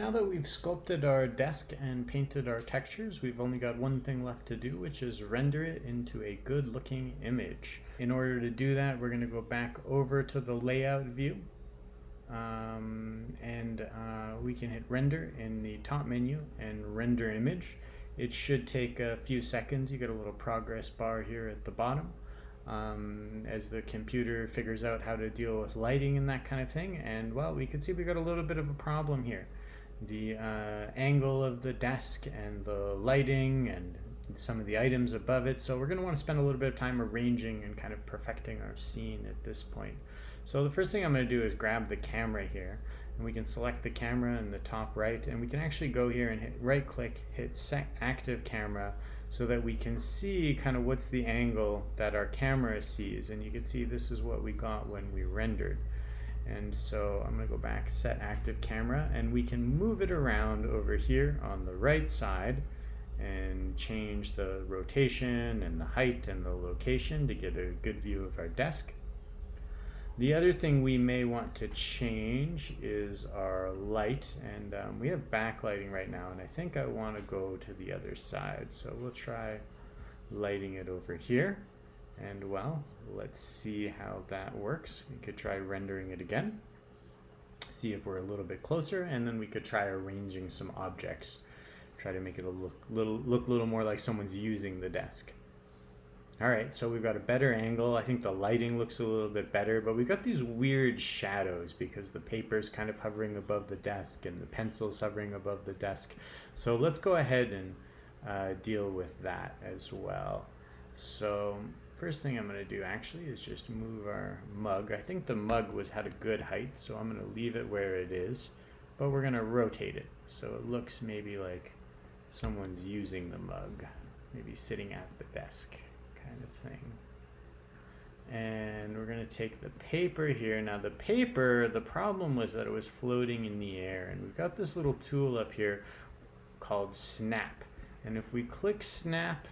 Now that we've sculpted our desk and painted our textures, we've only got one thing left to do, which is render it into a good looking image. In order to do that, we're going to go back over to the layout view, and we can hit render in the top menu and render image. It should take a few seconds. You get a little progress bar here at the bottom. As the computer figures out how to deal with lighting and that kind of thing. And well, we can see we got a little bit of a problem here. The angle of the desk and the lighting and some of the items above it. So we're going to want to spend a little bit of time arranging and kind of perfecting our scene at this point. So the first thing I'm going to do is grab the camera here, and we can select the camera in the top right, and we can actually go here and hit right click, hit set active camera, so that we can see kind of what's the angle that our camera sees. And you can see this is what we got when we rendered. And so I'm going to go back, set active camera, and we can move it around over here on the right side and change the rotation and the height and the location to get a good view of our desk. The other thing we may want to change is our light, and we have backlighting right now, and I think I want to go to the other side, so we'll try lighting it over here. And well, let's see how that works. We could try rendering it again, see if we're a little bit closer, and then we could try arranging some objects, try to make it look a little more like someone's using the desk. All right, so we've got a better angle. I think the lighting looks a little bit better, but we've got these weird shadows because the paper's kind of hovering above the desk and the pencil's hovering above the desk. So let's go ahead and deal with that as well. So first thing I'm going to do actually is just move our mug. I think the mug had a good height, so I'm going to leave it where it is, but we're going to rotate it so it looks maybe like someone's using the mug, maybe sitting at the desk kind of thing. And we're going to take the paper here. Now the paper, the problem was that it was floating in the air, and we've got this little tool up here called Snap. And if we click Snap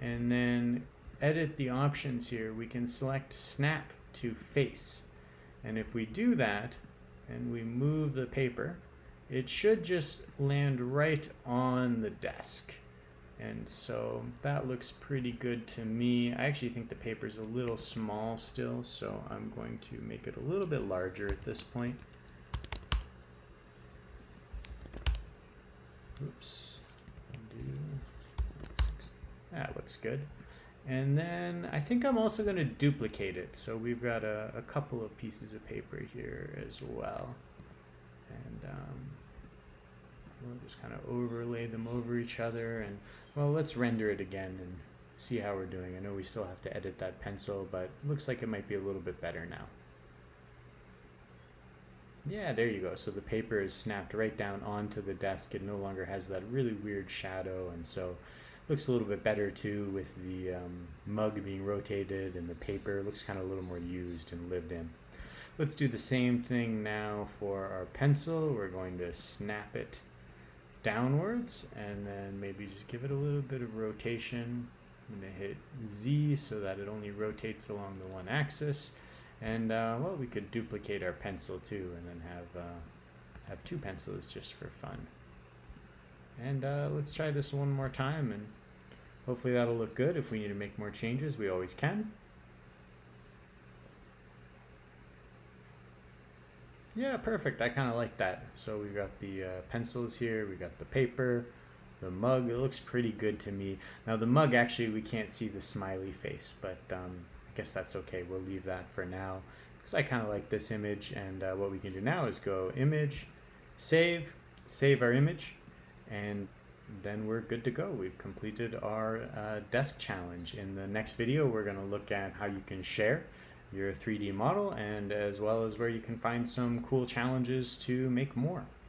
and then edit the options here, we can select Snap to Face. And if we do that and we move the paper, it should just land right on the desk. And so that looks pretty good to me. I actually think the paper's a little small still, so I'm going to make it a little bit larger at this point. Oops. That looks good. And then I think I'm also going to duplicate it. So we've got a couple of pieces of paper here as well. And we'll just kind of overlay them over each other. And well, let's render it again and see how we're doing. I know we still have to edit that pencil, but it looks like it might be a little bit better now. Yeah, there you go. So the paper is snapped right down onto the desk. It no longer has that really weird shadow, and so looks a little bit better too with the mug being rotated, and the paper looks kind of a little more used and lived in. Let's do the same thing now for our pencil. We're going to snap it downwards and then maybe just give it a little bit of rotation. I'm going to hit Z so that it only rotates along the one axis. And well, we could duplicate our pencil too and then have two pencils just for fun. And let's try this one more time, and hopefully that'll look good. If we need to make more changes, we always can. Yeah, perfect. I kind of like that. So we've got the pencils here, we got the paper, the mug. It looks pretty good to me. Now the mug, actually, we can't see the smiley face, but I guess that's okay. We'll leave that for now because I kind of like this image. And what we can do now is go Image, Save our image, and then we're good to go. We've completed our desk challenge. In the next video, we're going to look at how you can share your 3D model, and as well as where you can find some cool challenges to make more.